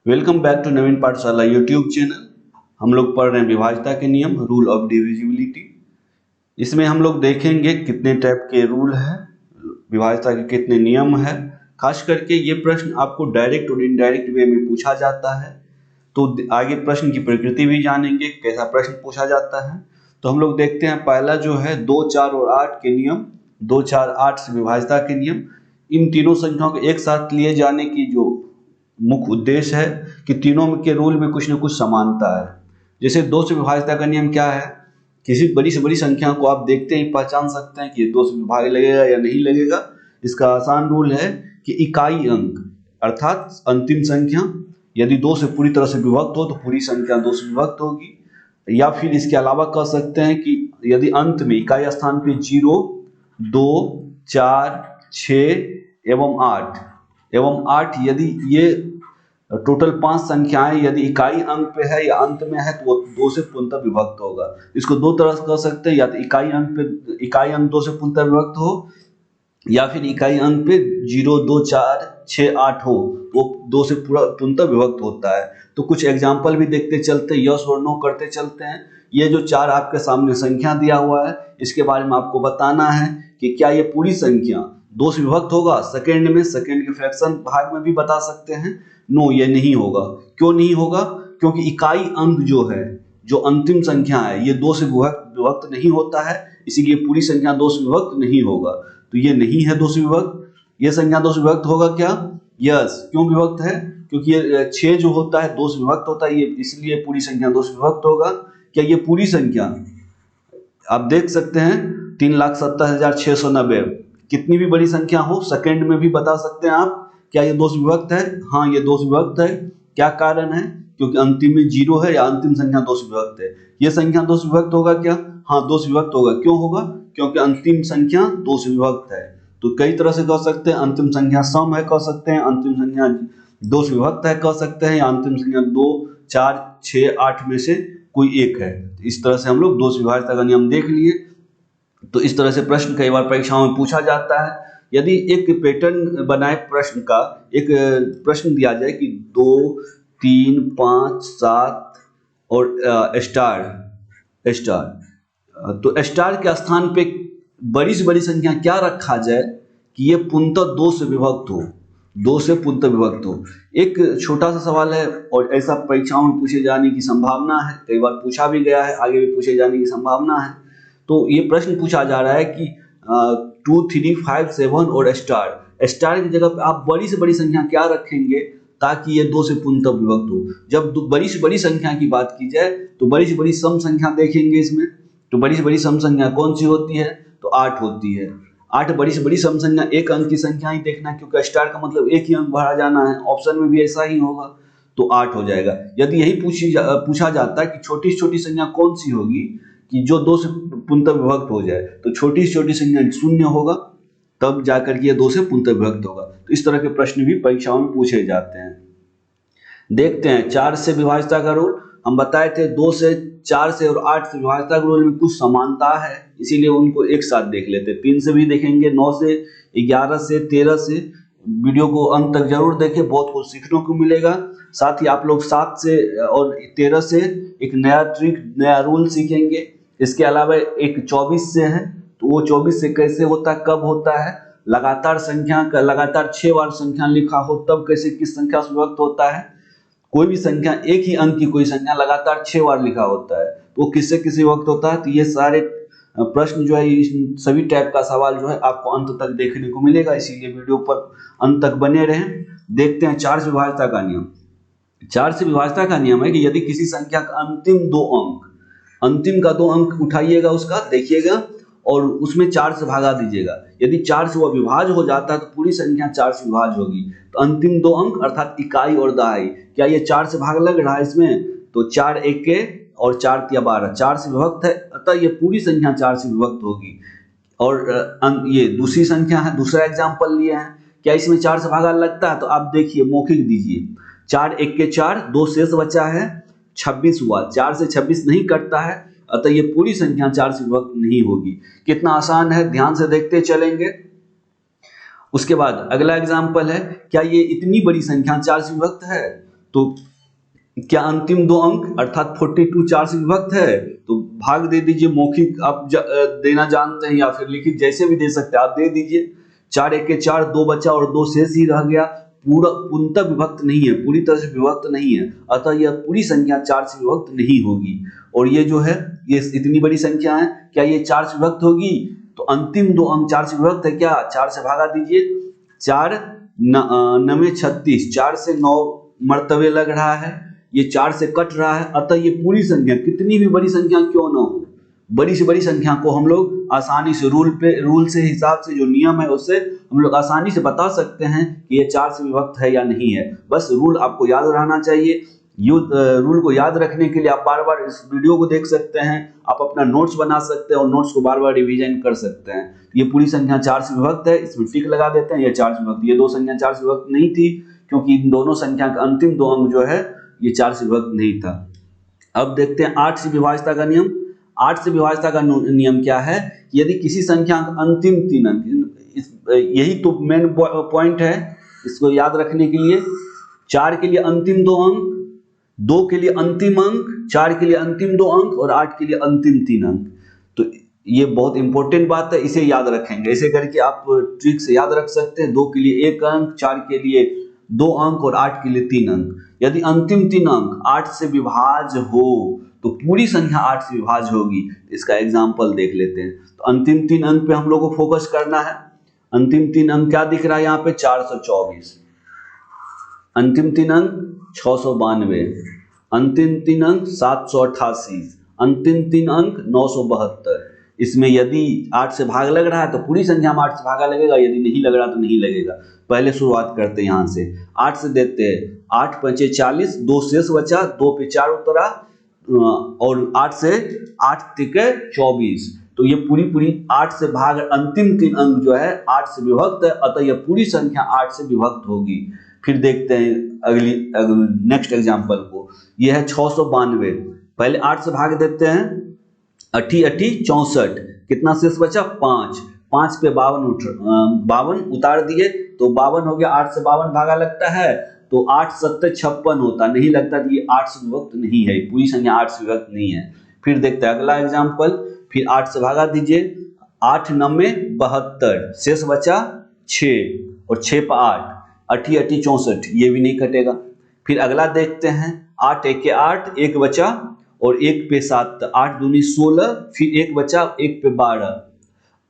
Welcome back to नवीन पाठशाला YouTube channel. हम लोग पढ़ रहे हैं विभाज्यता के नियम, रूल ऑफ डिविजिबिलिटी। इसमें हम लोग देखेंगे कितने टाइप के रूल हैं, विभाज्यता के कितने नियम हैं। खास करके ये प्रश्न आपको डायरेक्ट और इनडायरेक्ट वे में पूछा जाता है, तो आगे प्रश्न की प्रकृति भी जानेंगे, कैसा प्रश्न पूछा जाता है। तो हम लोग देखते हैं, पहला जो है 2, 4 और 8 के नियम। 2, 4, 8 से विभाज्यता के नियम। इन तीनों संख्याओं को एक साथ लिए जाने की जो मुख्य उद्देश्य है कि तीनों के रूल में कुछ न कुछ समानता है। जैसे 2 से विभाज्यता का नियम क्या है, किसी बड़ी से बड़ी संख्या को आप देखते ही पहचान सकते हैं कि ये 2 से विभाग लगेगा या नहीं लगेगा। इसका आसान रूल है कि इकाई अंक अर्थात अंतिम संख्या यदि 2 से पूरी तरह से विभक्त हो तो पूरी संख्या 2 से विभक्त होगी। या फिर इसके अलावा कह सकते हैं कि यदि अंत में इकाई स्थान पे 0, 2, 4, 6 एवं 8 यदि ये टोटल 5 संख्याएं यदि इकाई अंक पे है या अंत में है तो वो 2 से पूर्णतः विभक्त होगा। इसको दो तरह से कर सकते हैं, या तो इकाई अंक 2 से पूर्णतः विभक्त हो, या फिर इकाई अंक पे 0, 2, 4, 6, 8 हो, वो 2 से पूर्णतः विभक्त होता है। तो कुछ एग्जाम्पल भी देखते चलते हैं, यस और नो करते चलते हैं। ये जो 4 आपके सामने संख्या दिया हुआ है, इसके बारे में आपको बताना है कि क्या ये पूरी संख्या 2 से विभक्त होगा। सेकंड के फ्रैक्शन भाग में भी बता सकते हैं। नो, ये नहीं होगा। क्यों नहीं होगा? क्योंकि इकाई अंक जो है, जो अंतिम संख्या है, ये 2 से विभक्त नहीं होता है, इसीलिए पूरी संख्या 2 से विभक्त नहीं होगा। तो ये नहीं है 2 से विभक्त। ये संख्या 2 से विभक्त होगा क्या? यस। क्यों विभक्त है? क्योंकि ये 6 जो होता है 2 से विभक्त होता है, ये इसलिए पूरी संख्या 2 से विभक्त होगा। क्या ये पूरी संख्या आप देख सकते हैं 3,70,690, कितनी भी बड़ी संख्या हो सेकंड में भी बता सकते हैं आप। क्या ये 2 से विभक्त है? हाँ, ये 2 से विभक्त है। क्या कारण है? क्योंकि अंतिम में 0 है या अंतिम संख्या 2 से विभक्त है। ये संख्या 2 से विभक्त होगा क्या? हाँ, 2 से विभक्त होगा। क्यों होगा? क्योंकि अंतिम संख्या 2 से विभक्त है। तो कई तरह से कह सकते हैं, अंतिम संख्या सम है कह सकते हैं, अंतिम संख्या 2 से विभक्त है कह सकते हैं, या अंतिम संख्या 2, 4, 6, 8 में से कोई एक है। इस तरह से हम लोग 2 से विभाज्यता का नियम देख लिए। तो इस तरह से प्रश्न कई बार परीक्षाओं में पूछा जाता है। यदि एक पैटर्न बनाए प्रश्न का, एक प्रश्न दिया जाए कि 2, 3, 5, 7 और स्टार, तो स्टार के स्थान पे बड़ी से बड़ी संख्या क्या रखा जाए कि ये पूर्णतः 2 से विभक्त हो, 2 से पूर्णतः विभक्त हो। एक छोटा सा सवाल है और ऐसा परीक्षाओं में पूछे जाने की संभावना है, कई बार पूछा भी गया है, आगे भी पूछे जाने की संभावना है। तो ये प्रश्न पूछा जा रहा है कि 2, 3, 5, 7 और स्टार की जगह पे आप बड़ी से बड़ी संख्या क्या रखेंगे ताकि ये 2 से पूर्णतः विभक्त हो। जब बड़ी से बड़ी संख्या की बात की जाए तो बड़ी से बड़ी सम संख्या देखेंगे इसमें। तो बड़ी से बड़ी सम संख्या कौन सी होती है? तो 8 होती है। 8 बड़ी से बड़ी सम संख्या, एक अंक की संख्या ही देखना है, क्योंकि स्टार का मतलब एक ही अंक बढ़ा जाना है। ऑप्शन में भी ऐसा ही होगा, तो 8 हो जाएगा। यदि यही पूछा जाता है कि छोटी से छोटी संख्या कौन सी होगी कि जो 2 से पूर्णतः विभक्त हो जाए, तो छोटी से छोटी संख्या 0 होगा, तब जाकर के ये 2 से पूर्णतः विभक्त होगा। तो इस तरह के प्रश्न भी परीक्षाओं में पूछे जाते हैं। देखते हैं 4 से विभाज्यता का रूल। हम बताए थे 2 से, 4 से और 8 से विभाज्यता के रूल में कुछ समानता है, इसीलिए उनको एक साथ देख लेते हैं। 3 से भी देखेंगे, 9 से, 11 से, 13 से। वीडियो को अंत तक जरूर देखें, बहुत कुछ सीखने को मिलेगा। साथ ही आप लोग 7 से और 13 से एक नया ट्रिक, नया रूल सीखेंगे। इसके अलावा एक 24 से है, तो वो 24 से कैसे होता है, कब होता है। लगातार संख्या का लगातार 6 बार संख्या लिखा हो तब कैसे किस संख्या से विभक्त होता है। कोई भी संख्या, एक ही अंक की कोई संख्या लगातार 6 बार लिखा होता है, तो वो किससे किसी वक्त होता है। तो ये सारे प्रश्न जो है, इन सभी टाइप का सवाल जो है आपको अंत तक देखने को मिलेगा, इसीलिए वीडियो पर अंत तक बने रहें। देखते हैं 4 से विभाज्यता का नियम। 4 से विभाज्यता का नियम है कि यदि किसी संख्या का अंतिम का 2 अंक उठाइएगा, उसका देखिएगा और उसमें 4 से भागा दीजिएगा। यदि 4 से वह विभाज्य हो जाता है तो पूरी संख्या 4 से विभाज्य होगी। तो अंतिम 2 अंक अर्थात इकाई और दहाई, क्या ये 4 से भाग लग रहा है इसमें? तो 4 एके और 4 तिया 12, 4 से विभक्त है, अतः ये पूरी संख्या 4 से विभक्त होगी। और ये दूसरी संख्या है, दूसरा एग्जाम्पल लिए हैं। क्या इसमें 4 से भागा लगता है? तो आप देखिए, मौखिक दीजिए। 4 एके 4, 2 शेष बचा है, 26 हुआ। 4 से 26 नहीं कटता है, अतः ये पूरी संख्या 4 से विभक्त नहीं होगी। कितना आसान है, ध्यान से देखते चलेंगे। उसके बाद अगला एग्जाम्पल है, क्या ये इतनी बड़ी संख्या 4 से विभक्त है? तो क्या अंतिम दो अंक अर्थात 42 4 से विभक्त है? तो भाग दे दीजिए, मौखिक आप देना जानते हैं या फिर लिखित जैसे भी दे सकते हैं, आप दे दीजिए। 4 1 के 4, 2 बचा और 2 शेष ही रह गया। पूरा पूर्णतः विभक्त नहीं है, पूरी तरह से विभक्त नहीं है, अतः यह पूरी संख्या 4 से विभक्त नहीं होगी। और ये जो है, ये इतनी बड़ी संख्या है, क्या ये 4 से विभक्त होगी? तो अंतिम दो अंक 4 से विभक्त है क्या? 4 से भागा दीजिए। 4 9 36, 4 से 9 मर्तबे लग रहा है, ये 4 से कट रहा है, अतः ये पूरी संख्या, कितनी भी बड़ी संख्या क्यों ना हो, बड़ी से बड़ी संख्या को हम लोग आसानी से रूल से हिसाब से जो नियम है उससे हम लोग आसानी से बता सकते हैं कि ये 4 से विभक्त है या नहीं है। बस रूल आपको याद रहना चाहिए। रूल को याद रखने के लिए आप बार बार इस वीडियो को देख सकते हैं, आप अपना नोट्स बना सकते हैं और नोट्स को बार बार रिवीजन कर सकते हैं। ये पूरी संख्या 4 से विभक्त है, इसमें टिक लगा देते हैं, ये 4 से विभक्त। ये दो संख्या 4 से विभक्त नहीं थी, क्योंकि इन दोनों संख्या का अंतिम दो अंक जो है ये 4 से विभक्त नहीं था। अब देखते हैं 8 से विभाज्यता का नियम। 8 से विभाज्यता का नियम क्या है? यदि किसी संख्या का अंतिम 3 अंक, यही तो मेन पॉइंट है इसको याद रखने के लिए। 4 के लिए अंतिम 2 अंक, 2 के लिए अंतिम अंक, 4 के लिए अंतिम 2 अंक और 8 के लिए अंतिम 3 अंक। तो ये बहुत इंपॉर्टेंट बात है, इसे याद रखेंगे। ऐसे करके आप ट्रिक से याद रख सकते हैं। 2 के लिए 1 अंक, 4 के लिए 2 अंक और 8 के लिए 3 अंक। यदि अंतिम 3 अंक 8 से विभाज्य हो तो पूरी संख्या 8 से विभाज्य होगी। इसका एग्जाम्पल देख लेते हैं। तो अंतिम 3 अंक पे हम लोग को फोकस करना है। अंतिम 3 अंक क्या दिख रहा है यहाँ पे? 424। अंतिम 3 अंक 692, अंतिम 3 अंक 788, अंतिम 3 अंक 972। इसमें यदि 8 से भाग लग रहा है तो पूरी संख्या में 8 से भागा लगेगा, यदि नहीं लग रहा तो नहीं लगेगा। पहले शुरुआत करते हैं यहाँ से, 8 से देते हैं। 8 5 40, 2 शेष बचा, 2 पे 4 उतरा और 8 से 8 तिके 24। तो ये पूरी 8 से भाग, अंतिम 3 अंक जो है 8 से विभक्त है, अतः यह पूरी संख्या 8 से विभक्त होगी। फिर देखते हैं अगली नेक्स्ट एग्जांपल को। यह है 692। पहले 8 से भाग देते हैं, 8 8 64, कितना शेष बचा? 5। 5 पे 52 उतार दिए तो 52 हो गया। 8 से 52 भागा लगता है तो 8 7 56 होता, नहीं लगता तो ये 8 से विभक्त नहीं है, पूरी संख्या 8 से विभक्त नहीं है। फिर देखते हैं अगला एग्जांपल। फिर 8 से भागा दीजिए, 8 9 72, शेष बचा 6 और 6 पे 8, 8 8 64, ये भी नहीं कटेगा। फिर अगला देखते हैं, 8 1 के 8, 1 बचा और 1 पे 7, 8 दूनी 16, फिर 1 बचा, 1 पे 12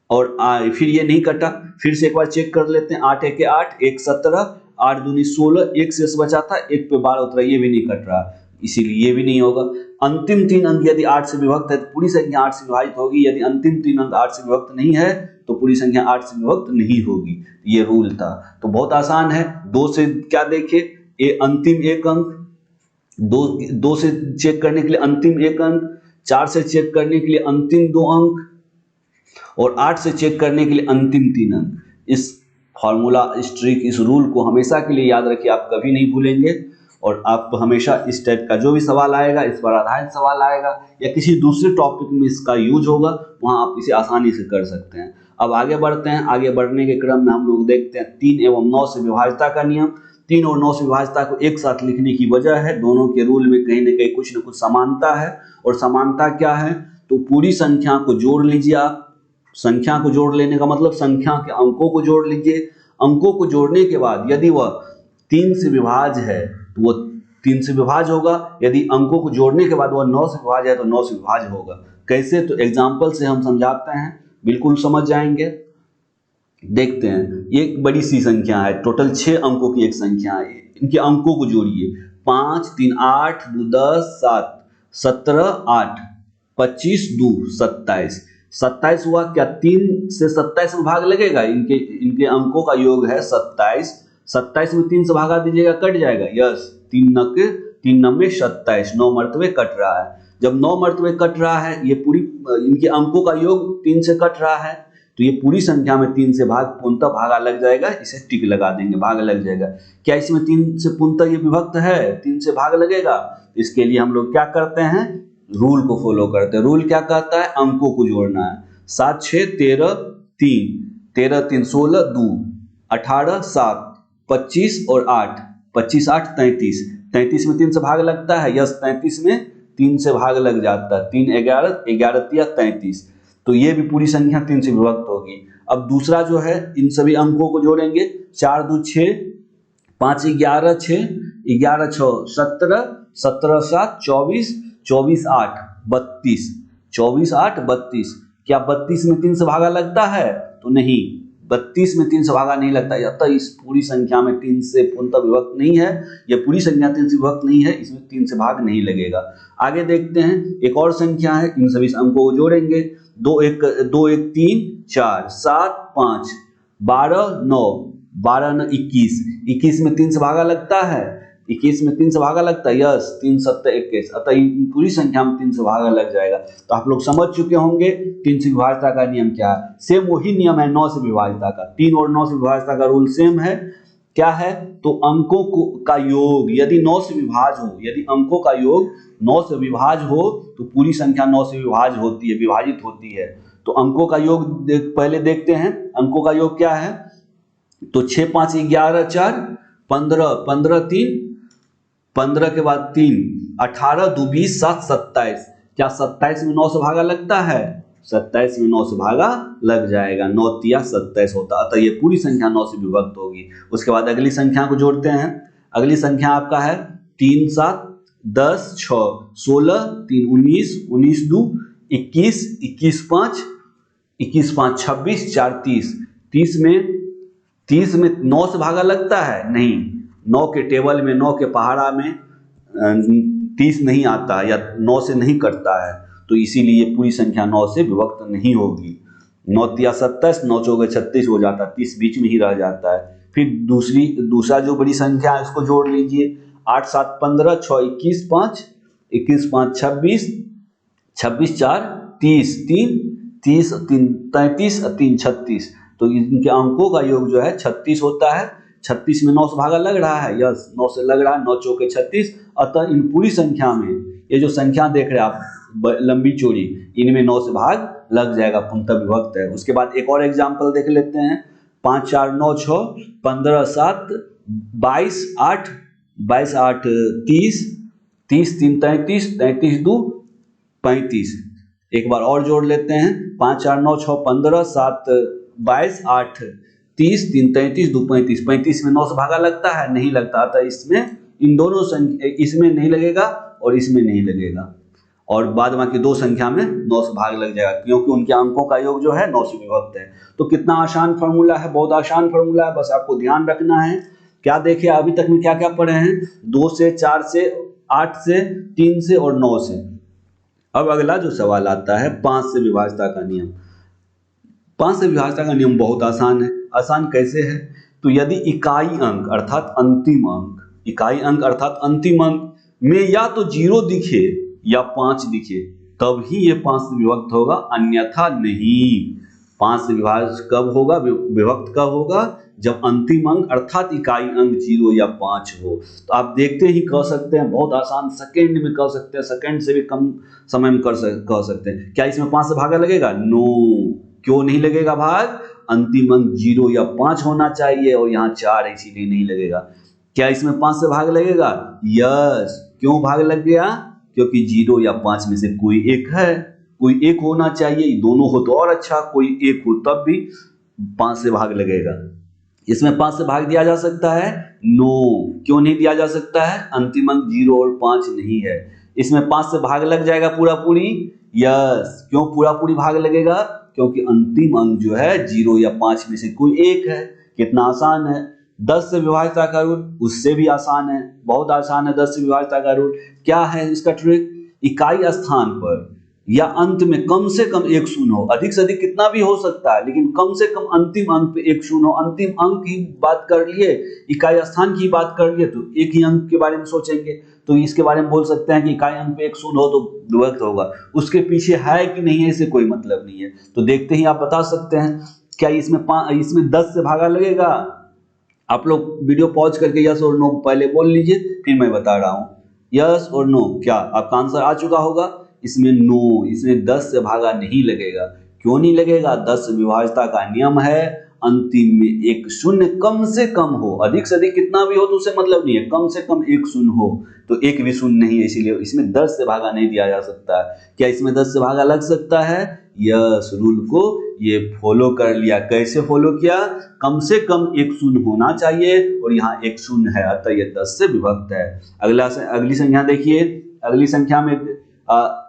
और फिर ये नहीं कटा। फिर से एक बार चेक कर लेते हैं, 8 1 के 8, 1 17, 8 दूनी 16, 1 शेष बचा था, 1 पे 12 उतरा, ये भी नहीं कट रहा, इसीलिए ये भी नहीं होगा। अंतिम 3 अंक यदि 8 से विभक्त है तो पूरी संख्या 8 से विभाजित होगी, यदि अंतिम 3 अंक 8 से विभक्त नहीं है तो पूरी संख्या 8 से विभक्त नहीं होगी। ये रूल था। तो बहुत आसान है। 2 से क्या देखे? अंतिम 1 अंक, 2 से चेक करने के लिए अंतिम 1 अंक, 4 से चेक करने के लिए अंतिम 2 अंक और 8 से चेक करने के लिए अंतिम 3 अंक। इस फॉर्मूला, इस ट्रिक, इस रूल को हमेशा के लिए याद रखिए, आप कभी नहीं भूलेंगे। और आप हमेशा इस टाइप का जो भी सवाल आएगा, इस पर आधारित सवाल आएगा या किसी दूसरे टॉपिक में इसका यूज होगा, वहाँ आप इसे आसानी से कर सकते हैं। अब आगे बढ़ते हैं। आगे बढ़ने के क्रम में हम लोग देखते हैं 3 एवं 9 से विभाज्यता का नियम। 3 और 9 से विभाज्यता को एक साथ लिखने की वजह है, दोनों के रूल में कहीं ना कहीं कुछ न कुछ समानता है। और समानता क्या है? तो पूरी संख्या को जोड़ लीजिए आप। संख्या को जोड़ लेने का मतलब संख्या के अंकों को जोड़ लीजिए। अंकों को जोड़ने के बाद यदि वह 3 से विभाज्य है तो वह 3 से विभाज्य होगा, यदि अंकों को जोड़ने के बाद वह 9 से विभाज्य है तो 9 से विभाज्य होगा। कैसे? तो एग्जाम्पल से हम समझाते हैं, बिल्कुल समझ जाएंगे। देखते हैं, ये एक बड़ी सी संख्या है, टोटल 6 अंकों की एक संख्या है। इनके अंकों को जोड़िए। 5 3 8 2 10 7 17 8 25 2 27, 27 हुआ। क्या 3 से 27 में भाग लगेगा? इनके अंकों का योग है 27। 27 में 3 से भागा दीजिएगा, कट जाएगा। यस, 3 9 27, 9 मर्तबे कट रहा है। जब 9 मर्तबे कट रहा है, ये पूरी इनके अंकों का योग 3 से कट रहा है, तो ये पूरी संख्या में 3 से पूर्णतः भागा लग जाएगा। इसे टिक लगा देंगे, भाग लग जाएगा। क्या इसमें 3 से पूर्णतः ये विभक्त है? 3 से भाग लगेगा। इसके लिए हम लोग क्या करते हैं? रूल को फॉलो करते हैं। रूल क्या कहता है? अंकों को जोड़ना है। 7 6 13 3, 13 3 16 2, 18 7 25 और 8, 25 8 33, 33 में 3 से भाग लगता है, यस 33 में 3 से भाग लग जाता है, 3 11 11 तिया 33, तो ये भी पूरी संख्या 3 से विभक्त होगी। अब दूसरा जो है, इन सभी अंकों को जोड़ेंगे, 4 2 6, 5 11 6, 11 6 17, 17 7 24, 24 8 32, 24 8 32। क्या 32 में 3 से भागा लगता है? तो नहीं, 32 में 3 से भागा नहीं लगता, अतः इस पूरी संख्या में 3 से पूर्णतः विभक्त नहीं है, यह पूरी संख्या 3 से विभक्त नहीं है, इसमें 3 से भाग नहीं लगेगा। आगे देखते हैं, एक और संख्या है, इन सभी अंकों को जोड़ेंगे, 2 1 3 4 7 5 12 9, 12 9 21, 21 में 3 से भागा लगता है, 21 में 3 से भागा लगता है, यस 3 7 21, अतः पूरी संख्या में 3 से भागा लग जाएगा। तो आप लोग समझ चुके होंगे 3 से विभाज्यता का नियम क्या है। सेम वही नियम है 9 से विभाज्यता का, 3 और 9 से विभाज्यता का रूल सेम है। क्या है? तो अंकों का योग यदि 9 से विभाज्य हो, यदि अंकों का योग 9 से विभाज्य हो तो पूरी संख्या 9 से विभाज्य होती है, विभाजित होती है। तो अंकों का योग पहले देखते हैं, अंकों का योग क्या है? तो 6 5 11 4, 15 15 3, 15 के बाद 3 18 2 20 7 27। क्या 27 में 9 से भागा लगता है? 27 में 9 से भागा लग जाएगा, 9 तिया 27 होता, अतः ये पूरी संख्या 9 से विभक्त होगी। उसके बाद अगली संख्या को जोड़ते हैं, अगली संख्या आपका है 3 7 10 6 16 3 19 19 2 21 21 5 21 5 26 4 30, 30 में 9 से भागा लगता है? नहीं, 9 के टेबल में, 9 के पहाड़ा में 30 नहीं आता या 9 से नहीं कटता है, तो इसीलिए पूरी संख्या 9 से विभक्त नहीं होगी। 9 तिया 27, 9 चौके 36 हो जाता है, 30 बीच में ही रह जाता है। फिर दूसरा जो बड़ी संख्या है उसको जोड़ लीजिए, 8 7 15 6 21 5 21 5 26 26 4 30, 30 3 33 3 36, तो इनके अंकों का योग जो है 36 होता है। 36 में 9 से भागा लग रहा है, यस 9 से लग रहा है, 9 चौके 36, अतः इन पूरी संख्या में ये जो संख्या देख रहे हैं आप लंबी चौड़ी, इनमें 9 से भाग लग जाएगा, पूर्णतः विभक्त है। उसके बाद एक और एग्जांपल देख लेते हैं, 5 4 9 6 15 7 22 8 22 8 30 30 3 33 33 2 35। एक बार और जोड़ लेते हैं, 5 4 9 6 15 7 22 8 30 3 33 2 35। 35 में 9 से भागा लगता है? नहीं लगता, अतः इसमें इन दोनों संख्या, इसमें नहीं लगेगा और इसमें नहीं लगेगा, और बाद बाकी दो संख्या में 9 से भाग लग जाएगा, क्योंकि उनके अंकों का योग जो है 9 से विभक्त है। तो कितना आसान फॉर्मूला है, बहुत आसान फॉर्मूला है, बस आपको ध्यान रखना है। क्या देखे अभी तक में क्या क्या पढ़े हैं? 2 से 4 से 8 से 3 से और 9 से। अब अगला जो सवाल आता है 5 से विभाज्यता का नियम। 5 से विभाज्यता का नियम बहुत आसान है। आसान कैसे है? तो यदि इकाई अंक अर्थात अंतिम अंक, इकाई अंक अर्थात अंतिम अंक में या तो 0 दिखे या 5 दिखे, तब ही ये 5 से विभक्त होगा, अन्यथा नहीं। 5 से विभाज्य कब होगा, विभक्त कब होगा? जब अंतिम अंक अर्थात इकाई अंक 0 या 5 हो। तो आप देखते ही कह सकते हैं, बहुत आसान, सेकेंड में कह सकते हैं, सेकेंड से भी कम समय में कह सकते हैं। क्या इसमें 5 से भागा लगेगा? नो, क्यों नहीं लगेगा भाग? अंतिम अंक 0 या 5 होना चाहिए और यहाँ 4 है, इसीलिए नहीं लगेगा। क्या इसमें 5 से भाग लगेगा? यस। क्यों भाग लग गया? क्योंकि 0 या 5 में से कोई एक है, कोई एक होना चाहिए, दोनों हो तो और अच्छा, कोई एक हो तब भी 5 से भाग लगेगा। इसमें 5 से भाग दिया जा सकता है? नो। क्यों नहीं दिया जा सकता है? अंतिम अंक 0 और 5 नहीं है। इसमें 5 से भाग लग जाएगा पूरा पूरी? यस। क्यों पूरा पूरी भाग लगेगा? क्योंकि अंतिम अंक जो है 0 या 5 में से कोई एक है। कितना आसान है। 10 से विभाज्यता का रूल उससे भी आसान है, बहुत आसान है 10 से विभाज्यता का रूल। क्या है इसका ट्रिक? इकाई स्थान पर या अंत में कम से कम एक शून्य हो, अधिक से अधिक कितना भी हो सकता है, लेकिन कम से कम अंतिम अंक पे एक शून्य हो। अंतिम अंक की बात कर लिए, इकाई स्थान की बात कर लिए, तो एक ही अंक के बारे में सोचेंगे, तो इसके बारे में बोल सकते हैं कि इकाई अंक पे एक शून्य हो तो विभक्त होगा। उसके पीछे है कि नहीं है, इसे कोई मतलब नहीं है। तो देखते ही आप बता सकते हैं। क्या इसमें 10 से भागा लगेगा? आप लोग वीडियो पॉज करके यस और नो पहले बोल लीजिए, फिर मैं बता रहा हूँ। यस और नो, क्या आपका आंसर आ चुका होगा? इसमें नो, इसमें 10 से भागा नहीं लगेगा। क्यों नहीं लगेगा? 10 से विभाज्यता का नियम है, अंतिम में एक शून्य कम से कम हो, अधिक से अधिक कितना भी हो तो उससे मतलब नहीं है, कम से कम एक शून्य हो, तो एक भी शून्य नहीं है, इसीलिए इसमें 10 से भागा नहीं दिया जा सकता है। क्या इसमें 10 से भागा लग सकता है? यस, रूल को ये फॉलो कर लिया। कैसे फॉलो किया? कम से कम एक शून्य होना चाहिए और यहाँ एक शून्य है, अतः ये 10 से विभक्त है। अगली संख्या देखिए, अगली संख्या में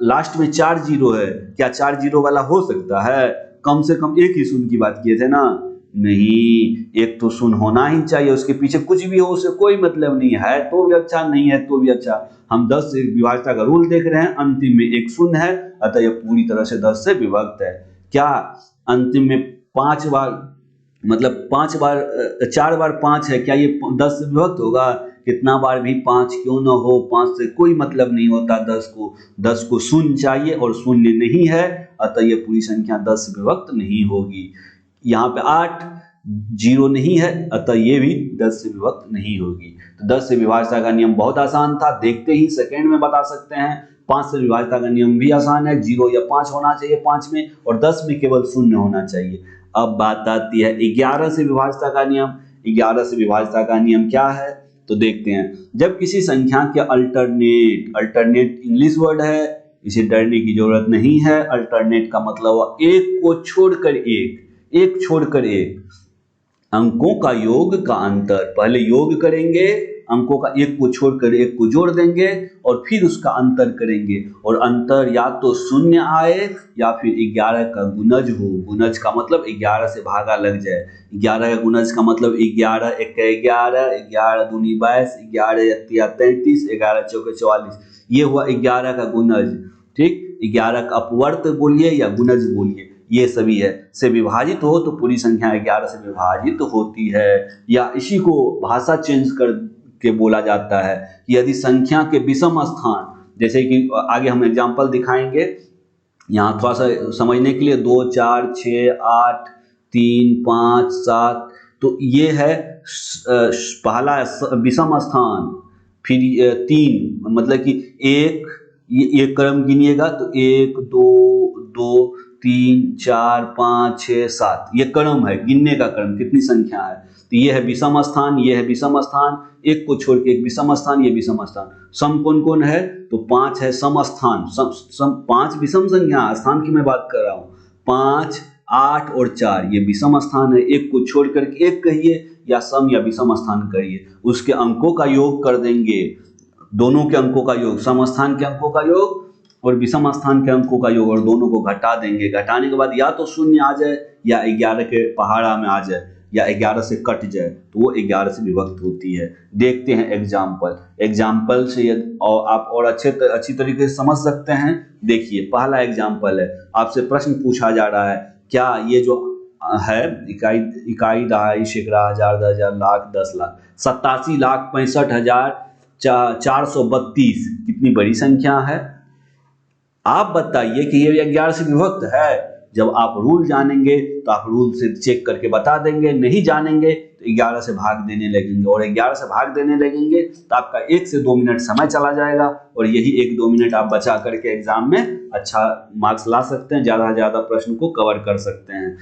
लास्ट में 4 जीरो है, क्या 4 जीरो वाला हो सकता है? कम से कम एक ही शून्य की बात किए थे ना, नहीं, एक तो शून्य होना ही चाहिए, उसके पीछे कुछ भी हो उससे कोई मतलब नहीं है तो भी अच्छा, नहीं है तो भी अच्छा। हम 10 से विभाज्यता का रूल देख रहे हैं, अंतिम में एक शून्य है, अतः यह पूरी तरह से 10 से विभक्त है। क्या अंतिम में 5 बार, मतलब 5 बार, 4 बार 5 है, क्या ये 10 से विभक्त होगा? कितना बार भी 5 क्यों ना हो, 5 से कोई मतलब नहीं होता। 10 को शून्य चाहिए और शून्य नहीं है, अतः ये पूरी संख्या 10 से विभक्त नहीं होगी। यहाँ पे 8 जीरो नहीं है, अतः ये भी 10 से विभक्त नहीं होगी। तो 10 से विभाज्यता का नियम बहुत आसान था, देखते ही सेकंड में बता सकते हैं। 5 से विभाज्यता का नियम भी आसान है, 0 या 5 होना चाहिए 5 में, और 10 में केवल शून्य होना चाहिए। अब बात आती है 11 से विभाज्यता का नियम। 11 से विभाज्यता का नियम क्या है तो देखते हैं। जब किसी संख्या के अल्टरनेट इंग्लिश वर्ड है, इसे डरने की जरूरत नहीं है। अल्टरनेट का मतलब एक को छोड़कर एक छोड़कर एक, अंकों का योग का अंतर। पहले योग करेंगे, अंकों का एक को छोड़कर एक को जोड़ देंगे और फिर उसका अंतर करेंगे, और अंतर या तो शून्य आए या फिर 11 का गुणज हो। गुणज का मतलब 11 से भागा लग जाए। 11 का गुणज का मतलब 11 एक 11, 11 दूनी 22, 11 या 33, 11 चौके 44, ये हुआ 11 का गुणज। ठीक, 11 का अपवर्त बोलिए या गुणज बोलिए, ये सभी है। से विभाजित हो तो पूरी संख्या 11 से विभाजित होती है। या इसी को भाषा चेंज कर के बोला जाता है कि यदि संख्या के विषम स्थान, जैसे कि आगे हम एग्जांपल दिखाएंगे, यहाँ थोड़ा सा समझने के लिए 2, 4, 6, 8, 3, 5, 7, तो ये है पहला विषम स्थान। फिर 3 मतलब कि ये क्रम गिनिएगा तो 1, 2, 2, 3, 4, 5, 6, 7, ये क्रम है, गिनने का क्रम, कितनी संख्या है। तो ये है विषम स्थान, ये है विषम स्थान, एक को छोड़ के एक विषम स्थान, ये विषम स्थान। सम कौन कौन है तो 5 है सम स्थान। 5 विषम संख्या, स्थान की मैं बात कर रहा हूँ। 5, 8 और 4 ये विषम स्थान है, एक को छोड़ करके एक कहिए या सम या विषम स्थान करिए, उसके अंकों का योग कर देंगे। दोनों के अंकों का योग, सम स्थान के अंकों का योग और विषम स्थान के अंकों का योग, और दोनों को घटा देंगे। घटाने के बाद या तो शून्य आ जाए या 11 के पहाड़ा में आ जाए या 11 से कट जाए, तो वो 11 से विभक्त होती है। देखते हैं एग्जाम्पल से और आप और अच्छी तरीके से समझ सकते हैं। देखिए पहला एग्जाम्पल है, आपसे प्रश्न पूछा जा रहा है, क्या ये जो है इकाई दहाई सैकड़ा हजार 10,000 लाख 10 लाख 87,65,432 कितनी बड़ी संख्या है? आप बताइए कि ये 11 से विभक्त है। जब आप रूल जानेंगे तो आप रूल से चेक करके बता देंगे, नहीं जानेंगे तो 11 से भाग देने लगेंगे, और 11 से भाग देने लगेंगे तो आपका 1 से 2 मिनट समय चला जाएगा, और यही 1-2 मिनट आप बचा करके एग्जाम में अच्छा मार्क्स ला सकते हैं, ज़्यादा से ज़्यादा प्रश्न को कवर कर सकते हैं।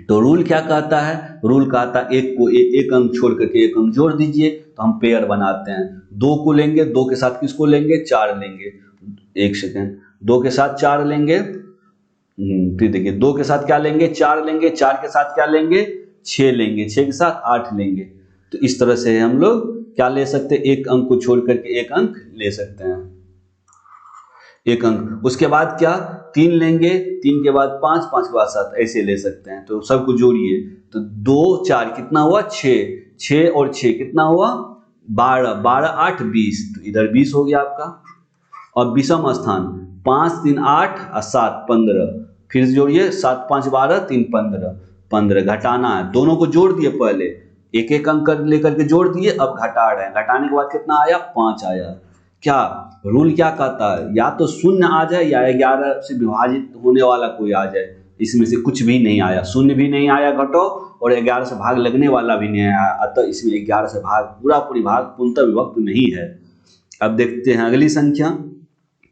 तो रूल क्या कहता है? रूल कहता है एक को एक अंक छोड़ करके एक अंक जोड़ दीजिए, तो हम पेयर बनाते हैं। 2 को लेंगे, 2 के साथ किसको लेंगे? 4 लेंगे। 1 सेकेंड, 2 के साथ 4 लेंगे, फिर देखिए 2 के साथ क्या लेंगे? 4 लेंगे, 4 के साथ क्या लेंगे? 6 लेंगे, 6 के साथ 8 लेंगे। तो इस तरह से हम लोग क्या ले सकते हैं? एक अंक को छोड़ करके एक अंक ले सकते हैं, एक अंक। उसके बाद क्या? 3 लेंगे, 3 के बाद 5, 5 के बाद 7, ऐसे ले सकते हैं। तो सबको जोड़िए, तो 2, 4 कितना हुआ? 6, 6 और 6 कितना हुआ? 12, 12, 8, 20, तो इधर 20 हो गया आपका। और विषम स्थान 5, 3, 8 और 7, 15, फिर से जोड़िए, 7, 5, 12, 3, 15, 15 घटाना है। दोनों को जोड़ दिए, पहले एक एक अंक लेकर के जोड़ दिए, अब घटा रहे हैं। घटाने के बाद कितना आया? 5 आया। क्या रूल क्या कहता है? या तो शून्य आ जाए या 11 से विभाजित होने वाला कोई आ जाए, इसमें से कुछ भी नहीं आया। शून्य भी नहीं आया घटो, और 11 से भाग लगने वाला भी नहीं आया, अतः इसमें 11 से भाग पूरी भाग पूर्णतः विभक्त नहीं है। अब देखते हैं अगली संख्या।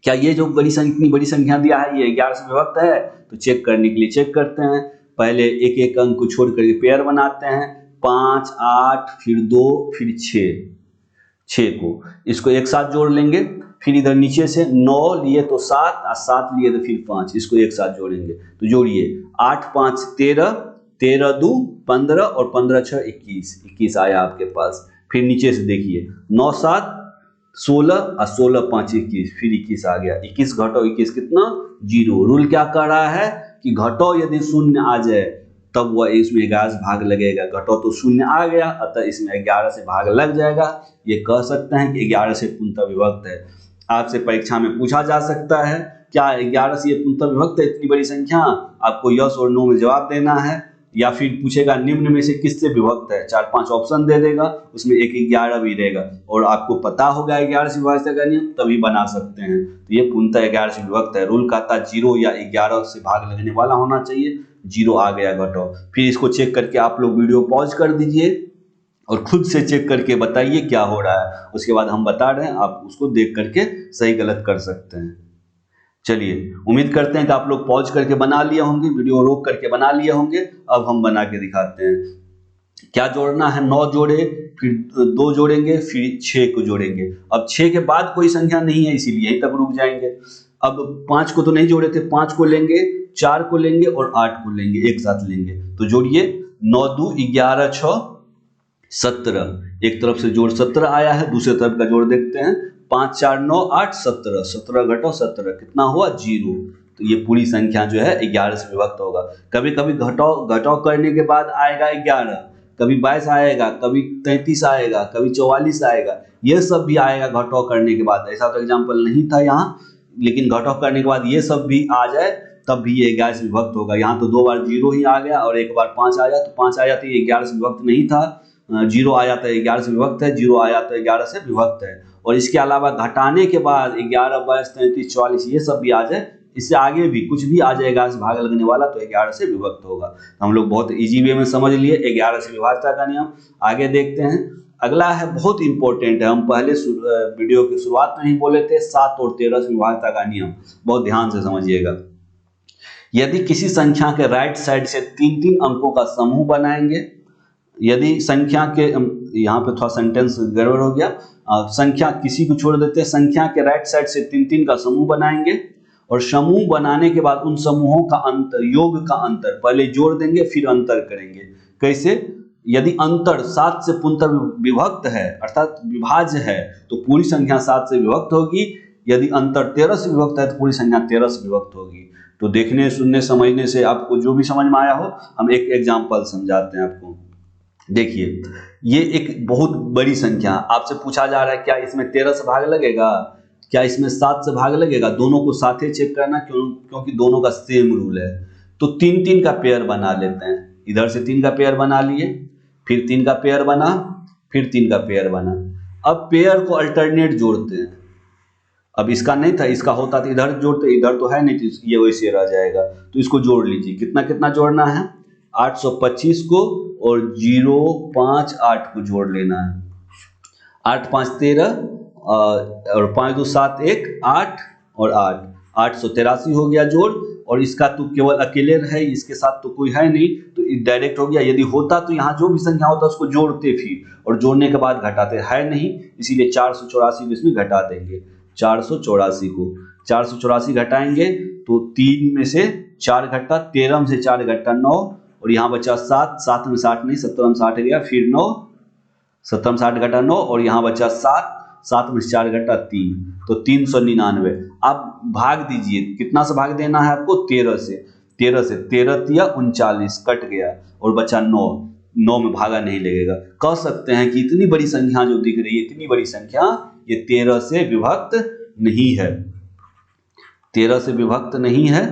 क्या ये जो इतनी बड़ी संख्या दिया है ये 11 से विभक्त है? तो चेक करने के लिए चेक करते हैं। पहले एक एक अंक को छोड़ करके पेयर बनाते हैं, 5, 8, फिर 2, फिर 6 को इसको एक साथ जोड़ लेंगे। फिर इधर नीचे से 9 लिए तो 7 और 7 लिए तो फिर 5, इसको एक साथ जोड़ेंगे। तो जोड़िए 8, 5, 13, 13, 2, 15 और 15, 6, 21 आया आपके पास। फिर नीचे से देखिए 9, 7, 16 और 16, 5, 21, फिर 21 आ गया। 21 घटाओ 21 कितना? 0। रूल क्या कह रहा है कि घटाओ यदि शून्य आ जाए तब वह इसमें 11 से भाग लगेगा। घटाओ तो शून्य आ गया, अतः इसमें 11 से भाग लग जाएगा। ये कह सकते हैं कि 11 से पूर्णतः विभक्त है। आपसे परीक्षा में पूछा जा सकता है क्या 11 से ये पूर्णतः विभक्त है इतनी बड़ी संख्या? आपको यस और नो में जवाब देना है, या फिर पूछेगा निम्न में से किससे विभक्त है, 4-5 ऑप्शन दे देगा, उसमें एक 11 भी रहेगा और आपको पता होगा 11 से विभाज्यता का नियम, तभी बना सकते हैं। तो ये पूर्णतः 11 से विभक्त है। रूल कहता है 0 या 11 से भाग लगने वाला होना चाहिए। 0 आ गया, घटाओ। फिर इसको चेक करके आप लोग वीडियो पॉज कर दीजिए और खुद से चेक करके बताइए क्या हो रहा है। उसके बाद हम बता रहे हैं, आप उसको देख करके सही गलत कर सकते हैं। चलिए, उम्मीद करते हैं कि आप लोग पॉज करके बना लिए होंगे, वीडियो रोक करके बना लिए होंगे। अब हम बना के दिखाते हैं। क्या जोड़ना है? 9 जोड़े, फिर 2 जोड़ेंगे, फिर 6 को जोड़ेंगे। अब 6 के बाद कोई संख्या नहीं है, इसीलिए यहीं तक रुक जाएंगे। अब 5 को तो नहीं जोड़े थे, 5 को लेंगे, 4 को लेंगे और 8 को लेंगे, एक साथ लेंगे। तो जोड़िए 9, 2, 11, 6, 17। एक तरफ से जोड़ 17 आया है, दूसरे तरफ का जोड़ देखते हैं। 5, 4, 9, 8, 17। 17 घटाओ 17 कितना हुआ? 0। तो ये पूरी संख्या जो है 11 से विभक्त होगा। कभी कभी घटाव करने के बाद आएगा 11, कभी 22 आएगा, कभी 33 आएगा, कभी 44 आएगा, ये सब भी आएगा घटाव करने के बाद। ऐसा तो एग्जाम्पल नहीं था यहाँ, लेकिन घटाव करने के बाद ये सब भी आ जाए तब भी ये 11 से विभक्त होगा। यहाँ तो 2 बार 0 ही आ गया और एक बार 5 आया, तो 5 आया तो ये 11 से विभक्त नहीं था। 0 आया तो 11 से विभक्त है, 0 आया तो 11 से विभक्त है। और इसके अलावा घटाने के बाद 11, 22, 33, 44 ये सब भी आ जाए, इससे आगे भी कुछ भी आ जाएगा इस भाग लगने वाला, तो 11 से विभक्त होगा। तो हम लोग बहुत इजी वे में समझ लिए 11 से विभाज्यता का नियम। आगे देखते हैं। अगला है, बहुत इंपॉर्टेंट है, हम पहले वीडियो की शुरुआत में ही बोले थे, 7 और 13 से विभाज्यता का नियम। बहुत ध्यान से समझिएगा। यदि किसी संख्या के राइट साइड से 3-3 अंकों का समूह बनाएंगे, यदि संख्या के, यहाँ पे थोड़ा सेंटेंस गड़बड़ हो गया, संख्या किसी को छोड़ देते हैं, संख्या के राइट साइड से 3-3 का समूह बनाएंगे और समूह बनाने के बाद उन समूहों का अंतर, योग का अंतर पहले जोड़ देंगे फिर अंतर करेंगे। कैसे? यदि अंतर 7 से पूर्णतः विभक्त है अर्थात विभाज्य है तो पूरी संख्या 7 से विभक्त होगी। यदि अंतर 13 से विभक्त है तो पूरी संख्या 13 से विभक्त होगी। तो देखने, सुनने, समझने से आपको जो भी समझ में आया हो, हम एक एग्जाम्पल समझाते हैं आपको। देखिए, ये एक बहुत बड़ी संख्या, आपसे पूछा जा रहा है क्या इसमें 13 से भाग लगेगा, क्या इसमें 7 से भाग लगेगा? दोनों को साथ ही चेक करना, क्योंकि दोनों का सेम रूल है। तो 3-3 का पेयर बना लेते हैं। इधर से 3 का पेयर बना लिए, फिर 3 का पेयर बना, फिर 3 का पेयर बना। अब पेयर को अल्टरनेट जोड़ते हैं। अब इसका नहीं था, इसका होता तो इधर जोड़ते, इधर तो है नहीं तो ये वैसे रह जाएगा। तो इसको जोड़ लीजिए। कितना कितना जोड़ना है? 825 को और 0, 5, 8 को जोड़ लेना है। 8, 5, 13 और 5, 2, 7, 1, 8 और 8, 883 हो गया जोड़। और इसका तो केवल अकेले है, इसके साथ तो कोई है नहीं, तो डायरेक्ट हो गया। यदि होता तो यहाँ जो भी संख्या होता उसको जोड़ते फिर, और जोड़ने के बाद घटाते, है नहीं, इसीलिए 484 को इसमें घटा देंगे। 484 को 484 घटाएंगे तो 3 में से 4 घटा, 13 में से 4 घटा 9, और यहाँ बचा 7, 7 में 60 नहीं, 17 में 60 गया, फिर 9, 17 में 60 घटा 9 और यहाँ बचा 7, 7 में 4 घटा 3, तो 399। आप भाग दीजिए, कितना से भाग देना है आपको? 13 से। 13 तिया 39 कट गया और बचा 9, 9 में भागा नहीं लगेगा। कह सकते हैं कि इतनी बड़ी संख्या जो दिख रही है, इतनी बड़ी संख्या ये 13 से विभक्त नहीं है, 13 से विभक्त नहीं है।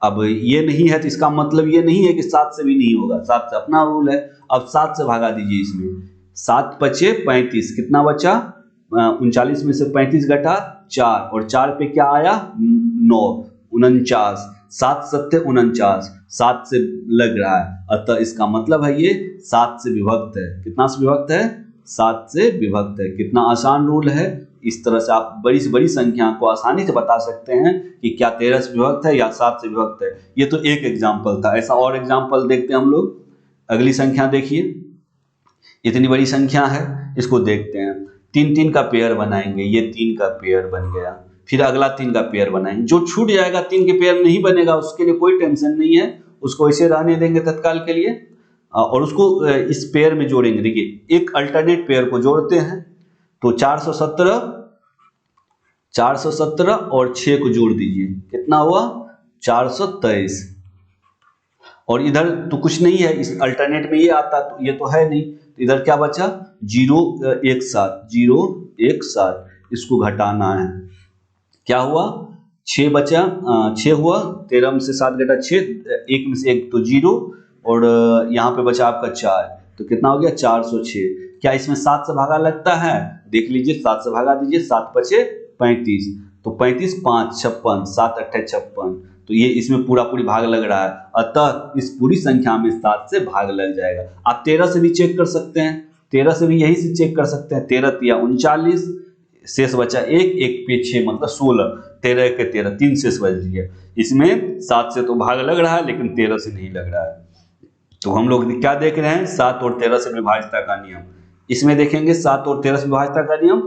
अब ये नहीं है तो इसका मतलब ये नहीं है कि 7 से भी नहीं होगा, 7 से अपना रूल है। अब 7 से भागा दीजिए इसमें, 7 बचे 35, कितना बचा? 39 में से 35 घटा 4, और 4 पे क्या आया? 9, 49, 7 7 49, 7 से लग रहा है, अतः इसका मतलब है ये 7 से विभक्त है। कितना से विभक्त है? 7 से विभक्त है। कितना आसान रूल है। इस तरह से आप बड़ी से बड़ी संख्या को आसानी से बता सकते हैं कि क्या 13 से विभक्त है या 7 से विभक्त है। ये तो एक एग्जाम्पल था, ऐसा और एग्जाम्पल देखते हैं हम लोग। अगली संख्या देखिए, इतनी बड़ी संख्या है, इसको देखते हैं। 3 3 का पेयर बनाएंगे, ये 3 का पेयर बन गया। फिर अगला 3 का पेयर बनाएंगे, जो छूट जाएगा 3 के पेयर नहीं बनेगा उसके लिए कोई टेंशन नहीं है, उसको ऐसे रहने देंगे तत्काल के लिए और उसको इस पेयर में जोड़ेंगे। देखिए एक अल्टरनेट पेयर को जोड़ते हैं तो 417 और 6 को जोड़ दीजिए, कितना हुआ 423। और इधर तो कुछ नहीं है, इस अल्टरनेट में ये आता तो ये तो है नहीं, तो इधर क्या बचा 017, इसको घटाना है। क्या हुआ 6 बचा, 6 हुआ, 13 में से 7 घटा 6, 1 में से 1 तो 0 और यहाँ पे बचा आपका 4, तो कितना हो गया 406। क्या इसमें 7 से भागा लगता है, देख लीजिए 7 से भागा दीजिए, 7 बचे 35, तो 35 5 56, 7 8 56, तो ये इसमें पूरा पूरी भाग लग रहा है, अतः इस पूरी संख्या में 7 से भाग लग जाएगा। आप 13 से भी चेक कर सकते हैं, 13 से भी यही से चेक कर सकते हैं। 13 तिया 39, शेष बचा 1, 1 पे 6 मतलब 16, 13 के 13, 3 शेष बच गया। इसमें 7 से तो भाग लग रहा है लेकिन 13 से नहीं लग रहा है। तो हम लोग क्या देख रहे हैं, 7 और 13 से विभाज्यता का नियम। इसमें देखेंगे 7 और 13 से विभाज्यता का नियम,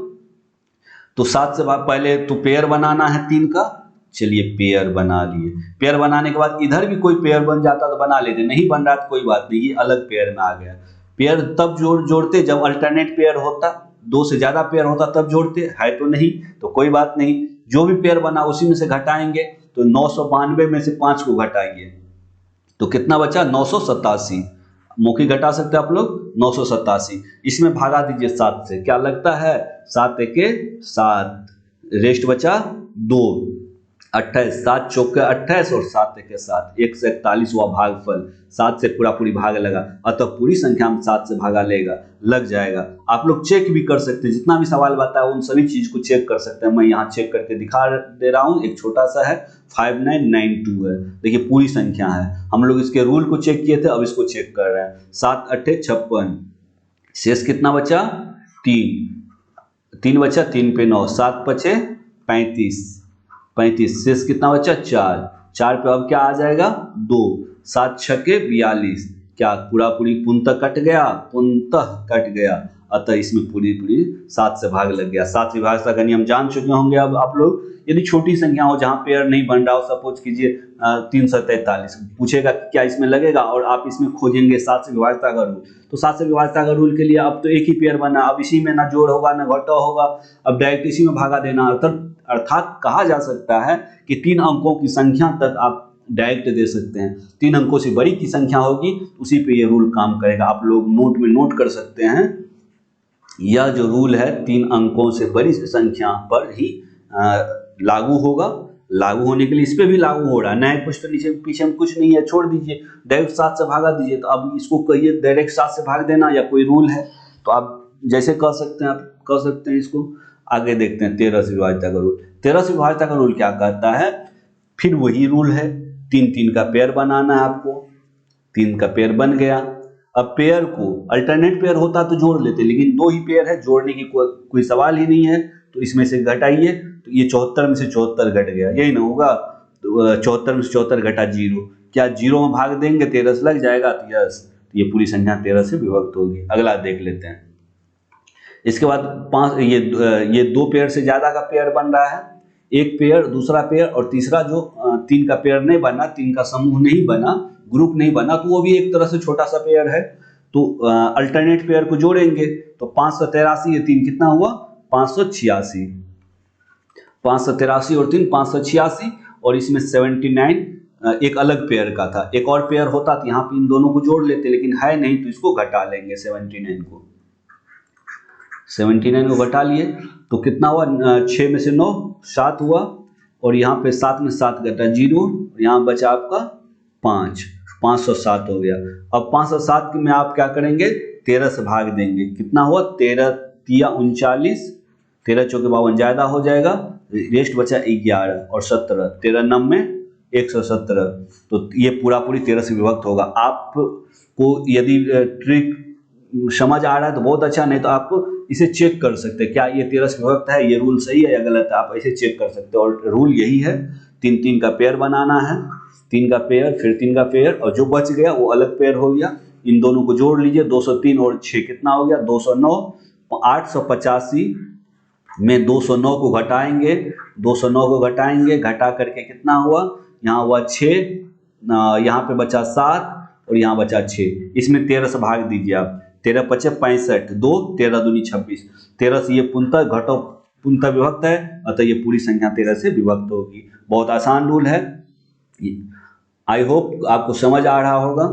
तो 7 से पहले तो पेयर बनाना है 3 का, चलिए पेयर बना लिए। पेयर बनाने के बाद इधर भी कोई पेयर बन जाता तो बना लेते, नहीं बन रहा तो कोई बात नहीं, ये अलग पेयर में आ गया। पेयर तब जोड़ते जब अल्टरनेट पेयर होता, 2 से ज्यादा पेयर होता तब जोड़ते, है तो नहीं तो कोई बात नहीं, जो भी पेयर बना उसी में से घटाएंगे। तो 992 में से 5 को घटाइए तो कितना बचा 987, मौखिक घटा सकते हैं आप लोग 987। इसमें भागा दीजिए 7 से, क्या लगता है 7 एके 7, रेस्ट बचा 2, 28, 7 चौके 28 और 7 एके 7, 141 हुआ भागफल। 7 से पूरा पूरी भाग लगा, अतः पूरी संख्या में 7 से भागा लग जाएगा। आप लोग चेक भी कर सकते हैं, जितना भी सवाल बताया उन सभी चीज को चेक कर सकते हैं। मैं यहाँ चेक करके दिखा दे रहा हूँ, एक छोटा सा है 5992 है, देखिए पूरी संख्या है। हम लोग इसके रूल को चेक किए थे, अब इसको चेक कर रहे हैं। 7 8 56, शेष कितना बचा 3 बचा, 3 पे 9, 7 बचे 35, शेष कितना बचा 4 पे अब क्या आ जाएगा 2, 7 छके 42, क्या पूरा पूरी पूर्णतः कट गया, अतः इसमें पूरी 7 से भाग लग गया। 7 से विभाज्यता का नियम जान चुके होंगे अब आप लोग। यदि छोटी संख्या हो जहां पेयर नहीं बन रहा हो, सपोज कीजिए 343, पूछेगा क्या इसमें लगेगा और आप इसमें खोजेंगे 7 से विभाज्यता का रूल, तो 7 से विभाज्यता का रूल के लिए अब तो एक ही पेयर बना, अब इसी में ना जोड़ होगा ना घटा होगा, अब डायरेक्ट इसी में भागा देना। अर्थात कहा जा सकता है कि 3 अंकों की संख्या तक आप डायरेक्ट दे सकते हैं। 3 अंकों से बड़ी की संख्या होगी उसी पे ये रूल काम करेगा। आप लोग नोट में नोट कर सकते हैं, यह जो रूल है 3 अंकों से बड़ी संख्या पर ही लागू होगा। लागू होने के लिए इस पे भी लागू हो रहा है, नए कुछ तो नीचे पीछे में कुछ नहीं है, छोड़ दीजिए, डायरेक्ट 7 से भागा दीजिए। तो अब इसको कहिए डायरेक्ट 7 से भाग देना या कोई रूल है तो आप जैसे कर सकते हैं, आप कर सकते हैं। इसको आगे देखते हैं 13 से विभाज्यता का रूल। 13 से विभाज्यता का रूल क्या कहता है, फिर वही रूल है, 3 3 का पेयर बनाना है आपको। 3 का पेयर बन गया, अब पेयर को अल्टरनेट पेयर होता तो जोड़ लेते, लेकिन 2 ही पेयर है, जोड़ने की कोई सवाल ही नहीं है, तो इसमें से घटाइए, तो ये 74 में से 74 घट गया, यही ना होगा। तो 74 में से 74 घटा 0, क्या 0 में भाग देंगे 13 से लग जाएगा, तो यस, तो ये पूरी संख्या 13 से विभक्त होगी। अगला देख लेते हैं। इसके बाद 5, ये 2 पेयर से ज्यादा का पेयर बन रहा है, एक पेयर, दूसरा पेयर और तीसरा जो 3 का पेयर नहीं बना, 3 का समूह नहीं बना, ग्रुप नहीं बना, तो वो भी एक तरह से छोटा सा पेयर है। तो अल्टरनेट पेयर को जोड़ेंगे तो 583, ये 3 कितना हुआ 586, 583 और 3 586, और इसमें 79 एक अलग पेयर का था। एक और पेयर होता तो यहाँ पे इन दोनों को जोड़ लेते, लेकिन है नहीं तो इसको घटा लेंगे। 79 को घटा लिए तो कितना हुआ, 6 में से 9 7 हुआ, और यहाँ पे 7 में 7 घटा 0, यहाँ बचा आपका 5, 507 हो गया। अब 507 में आप क्या करेंगे 13 से भाग देंगे, कितना हुआ 13 तिया 39, 13 चौके 52 ज्यादा हो जाएगा, रेस्ट बचा 11 और 17, 13 9 117, तो ये पूरा पूरी 13 से विभक्त होगा। आपको यदि ट्रिक समझ आ रहा है तो बहुत अच्छा, नहीं तो आप इसे चेक कर सकते हैं क्या ये 13 से विभक्त है, ये रूल सही है या गलत है, आप ऐसे चेक कर सकते हो। और रूल यही है, 3 3 का पेयर बनाना है, 3 का पेयर फिर 3 का पेयर, और जो बच गया वो अलग पेयर हो गया। इन दोनों को जोड़ लीजिए, 203 और 6 कितना हो गया 209। 885 में 209 को घटाएंगे, 209 को घटाएंगे, घटा करके कितना हुआ, यहाँ हुआ 6, यहाँ पे बचा 7 और यहाँ बचा 6। इसमें 13 से भाग दीजिए आप, 13 पचे 65, 2 13 दूनी 26। 13 से ये पूर्णतः घटो पूर्णतः विभक्त है, अतः ये पूरी संख्या 13 से विभक्त होगी। बहुत आसान रूल है। आई होप आपको समझ आ रहा होगा।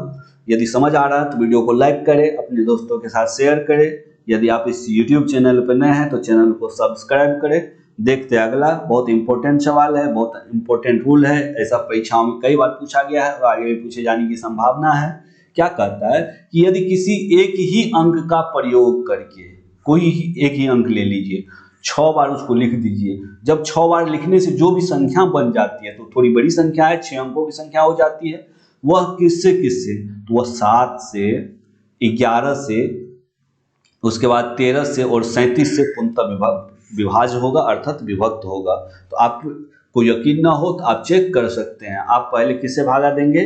यदि समझ आ रहा है तो वीडियो को लाइक करें, अपने दोस्तों के साथ शेयर करें। यदि आप इस YouTube चैनल पर नए हैं तो चैनल को सब्सक्राइब करें। देखते हैं अगला, बहुत इंपॉर्टेंट सवाल है, बहुत इंपॉर्टेंट रूल है, ऐसा परीक्षाओं में कई बार पूछा गया है और आगे भी पूछे जाने की संभावना है। क्या कहता है कि यदि किसी एक ही अंक का प्रयोग करके, कोई एक ही अंक ले लीजिए, 6 बार उसको लिख दीजिए। जब 6 बार लिखने से जो भी संख्या बन जाती है, तो थोड़ी बड़ी संख्या है, 6 अंकों की संख्या हो जाती है, वह किससे किससे, तो वह 7 से, 11 से, उसके बाद 13 से और 37 से पूर्णतः विभाज्य होगा, अर्थात विभक्त होगा। तो आपको यकीन ना हो तो आप चेक कर सकते हैं। आप पहले किससे भागा देंगे,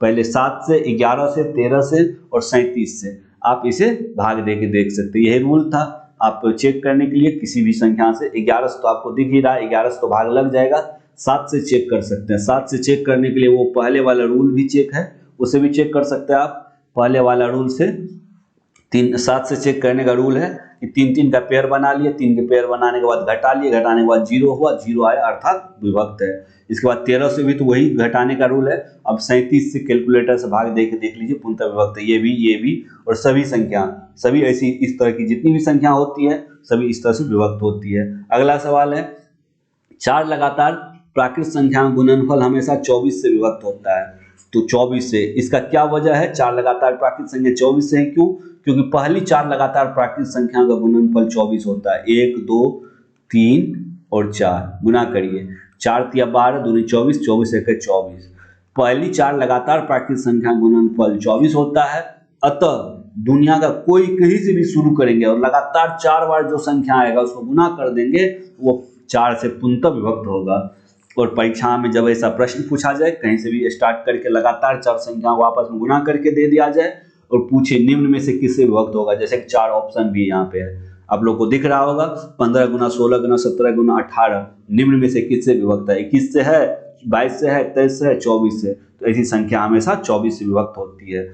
पहले 7 से, 11 से, 13 से और 37 से आप इसे भाग दे के देख सकते हैं। यही रूल था। आप चेक करने के लिए किसी भी संख्या से, 11 से तो आपको दिख ही रहा है, 11 से तो भाग लग जाएगा, 7 से चेक कर सकते हैं। 7 से चेक करने के लिए वो पहले वाला रूल भी चेक है, उसे भी चेक कर सकते हैं आप। पहले वाला रूल से 7 से चेक करने का रूल है कि 3 3 का पेयर बना लिए, 3 के पेयर बनाने के बाद घटा लिए, घटाने के बाद 0 हुआ, 0 आया अर्थात विभक्त है। इसके बाद 13 से भी तो वही घटाने का रूल है। अब 37 से कैलकुलेटर से भाग दे के देख लीजिए, पूर्णतः विभक्त है। ये भी और सभी संख्या, सभी ऐसी इस तरह की जितनी भी संख्या होती है सभी इस तरह से विभक्त होती है। अगला सवाल है, 4 लगातार प्राकृत संख्या गुणनफल हमेशा 24 से विभक्त होता है। तो 24 से, इसका क्या वजह है, 4 लगातार प्राकृत संख्या 24 से है, क्यों, क्योंकि पहली 4 लगातार प्राकृत संख्या का गुणनफल 24 होता है। 1 2 3 और 4 गुना करिए, 4 तिया 12 दूनी 24, 24 एक 24। पहली 4 लगातार प्राकृत संख्या गुणनफल 24 होता है। अतः दुनिया का कोई कहीं से भी शुरू करेंगे और लगातार 4 बार जो संख्या आएगा उसको गुना कर देंगे, वो 4 से पूर्णतः विभक्त होगा। और परीक्षा में जब ऐसा प्रश्न पूछा जाए, कहीं से भी स्टार्ट करके लगातार 4 संख्या को आपस में गुना करके दे दिया जाए और पूछे निम्न में से किससे विभक्त होगा, जैसे 4 ऑप्शन भी यहाँ पे है, आप लोग को दिख रहा होगा, 15 गुना 16 गुना 17 गुना 18, निम्न में से किससे विभक्त है, 21 से है, 22 से है, 23 से है, 24 से। तो ऐसी संख्या हमेशा 24 से विभक्त होती है।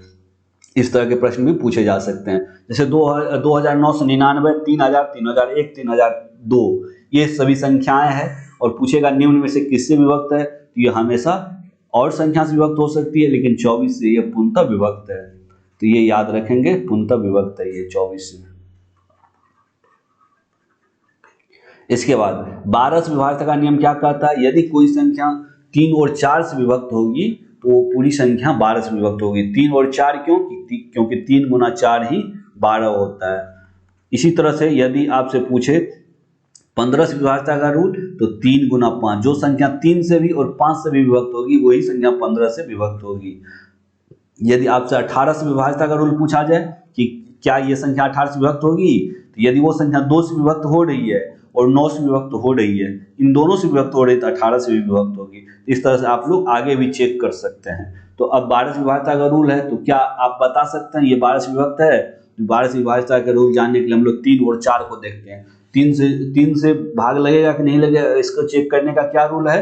इस तरह के प्रश्न भी पूछे जा सकते हैं, जैसे 2999, 3000, 3001, 3002, ये सभी संख्याएं हैं और पूछेगा निम्न में से किससे विभक्त है, तो ये हमेशा और संख्या से विभक्त हो सकती है, लेकिन 24 से ये पूर्णतः विभक्त है। तो ये याद रखेंगे, पूर्णतः विभक्त है ये 24 से। इसके बाद 12 से विभाज्यता का नियम क्या कहता है, यदि कोई संख्या 3 और 4 से विभक्त होगी तो वो पूरी संख्या 12 से विभक्त होगी। 3 और 4 क्यों, क्योंकि 3 गुना 4 ही 12 होता है। इसी तरह से यदि आपसे पूछे 15 से विभाज्यता का रूल, तो 3 गुना 5, जो संख्या 3 से भी और 5 से भी विभक्त होगी वही संख्या 15 से विभक्त होगी। यदि आपसे 18 से विभाज्यता का रूल पूछा जाए कि क्या ये संख्या 18 से विभक्त होगी, तो यदि वो संख्या 2 से विभक्त हो रही है और 9 से विभक्त हो रही है, इन दोनों से विभक्त हो रही है, तो 18 से भी विभक्त होगी। इस तरह से आप लोग आगे भी चेक कर सकते हैं। तो अब 12 से विभाज्यता का रूल है, तो क्या आप बता सकते हैं ये 12 से विभक्त है। 12 से विभाज्यता का रूल जानने के लिए हम लोग 3 और 4 को देखते हैं। 3 से भाग लगेगा कि नहीं लगेगा, इसको चेक करने का क्या रूल है,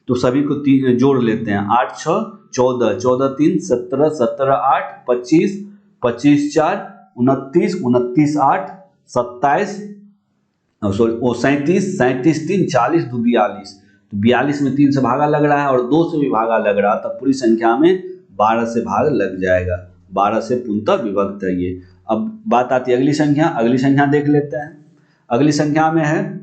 तो सभी को जोड़ लेते हैं। 8 6 14, 14 3 17, 17 8 25, 25 4 29, 29 8 27, 37, 37 3 40, 2 42। तो 42 में 3 से भागा लग रहा है और 2 से भी भागा लग रहा है, तब पूरी संख्या में 12 से भाग लग जाएगा। 12 से पूर्णतः विभक्त है ये। अब बात आती है अगली संख्या। अगली संख्या देख लेते हैं। अगली संख्या में है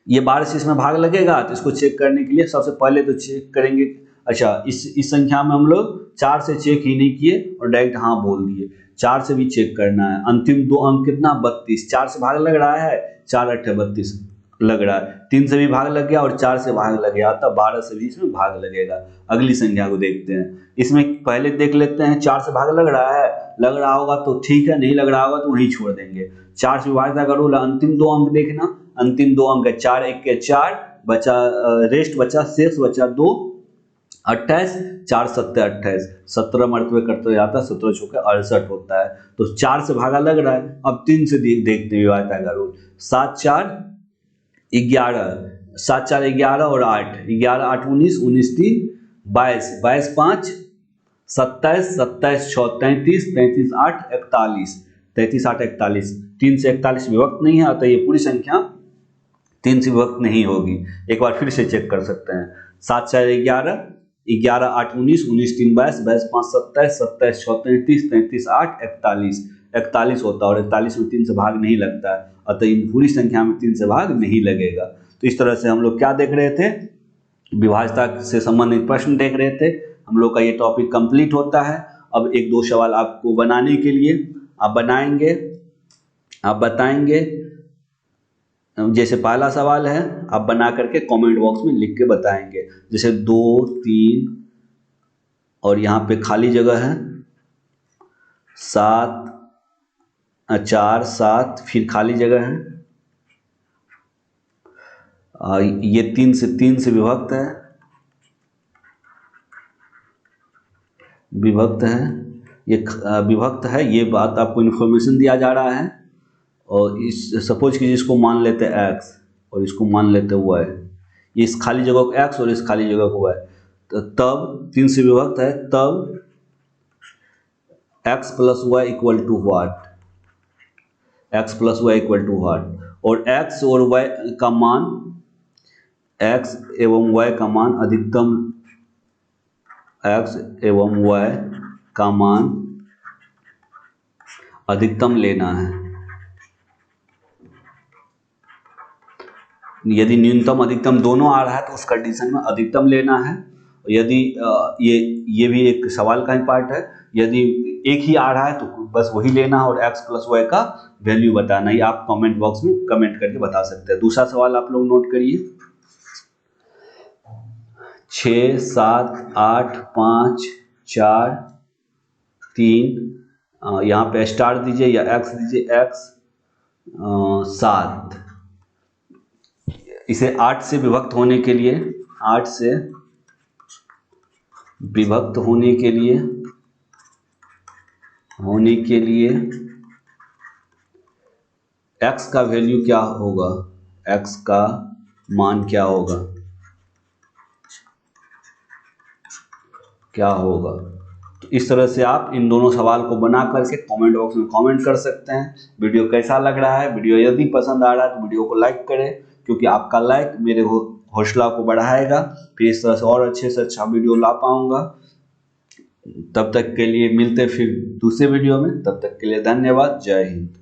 ये 12 से इसमें भाग लगेगा, तो इसको चेक करने के लिए सबसे पहले तो चेक करेंगे। अच्छा, इस संख्या में हम लोग 4 से चेक ही नहीं किए और डायरेक्ट हाँ बोल दिए। 4 से भी चेक करना है। अंतिम 2 अंक कितना, 32, 4 से भाग लग रहा है, 4 8 32, लग रहा है, 3 से भी भाग लग गया और 4 से भाग लग गया, तब 12 से भी इसमें भाग लगेगा। अगली संख्या को देखते हैं। इसमें पहले देख लेते हैं 4 से भाग लग रहा है, लग रहा होगा तो ठीक है, नहीं लग रहा होगा तो वहीं छोड़ देंगे। 4 से विभाज्यता का रूल, अंतिम 2 अंक देखना, अंतिम 2 अंक है 4 1 के 4, बचा रेस्ट बचा, शेष बचा 2, 28, 4 7 28, 17 मरतबे करते जाता है, 17 चौके 68 होता है। तो 4 से भागा लग रहा है। अब 3 से देखते हैं विभाज्यता का रूल। 7 4 11, 7 4 11 और 8, 11 8 19, 19 3 22, 22 5 27, 27 6 33, 33 8 41, 33 8 41, 3 से 41 विभक्त नहीं है, अतः ये पूरी संख्या 3 से विभक्त नहीं होगी। एक बार फिर से चेक कर सकते हैं। 7 4 11, 11 8 19, 19 3 22, 22 5 27, 27 6 33, 33 8 41, 41 होता है और 41 में 3 से भाग नहीं लगता है, अतः इन पूरी संख्या में 3 से भाग नहीं लगेगा। तो इस तरह से हम लोग क्या देख रहे थे, विभाज्यता से संबंधित प्रश्न देख रहे थे। हम लोग का ये टॉपिक कंप्लीट होता है। अब 1-2 सवाल आपको बनाने के लिए आप बनाएंगे, आप बताएंगे। जैसे पहला सवाल है, आप बना करके कमेंट बॉक्स में लिख के बताएंगे। जैसे 2 3 और यहाँ पे खाली जगह है 7 4 7, फिर खाली जगह है। ये 3 से विभक्त है, विभक्त है, ये विभक्त है। ये बात आपको इन्फॉर्मेशन दिया जा रहा है। और इस सपोज कीजिए इसको मान लेते हैं x और इसको मान लेते हैं y, इस खाली जगह को x और इस खाली जगह को y, तो तब 3 से विभक्त है, तब x plus y equal to what, x plus y equal to what, और x और y का मान, x एवं y का मान अधिकतम, x एवं y का मान अधिकतम लेना है। यदि न्यूनतम अधिकतम दोनों आ रहा है तो उस कंडीशन में अधिकतम लेना है। यदि ये भी एक सवाल का ही पार्ट है, यदि एक ही आ रहा है तो बस वही लेना है और x प्लस वाई का वैल्यू बताना। ये आप कमेंट बॉक्स में कमेंट करके बता सकते हैं। दूसरा सवाल आप लोग नोट करिए, 6 7 8 5 4 3, यहाँ पे स्टार दीजिए या x दीजिए, x 7। इसे 8 से विभक्त होने के लिए, 8 से विभक्त होने के लिए x का वैल्यू क्या होगा, x का मान क्या होगा, क्या होगा। तो इस तरह से आप इन दोनों सवाल को बना करके कमेंट बॉक्स में कमेंट कर सकते हैं। वीडियो कैसा लग रहा है, वीडियो यदि पसंद आ रहा है तो वीडियो को लाइक करें, क्योंकि आपका लाइक मेरे हौसला को बढ़ाएगा, फिर इस तरह से और अच्छे से अच्छा वीडियो ला पाऊंगा। तब तक के लिए मिलते फिर दूसरे वीडियो में, तब तक के लिए धन्यवाद। जय हिंद।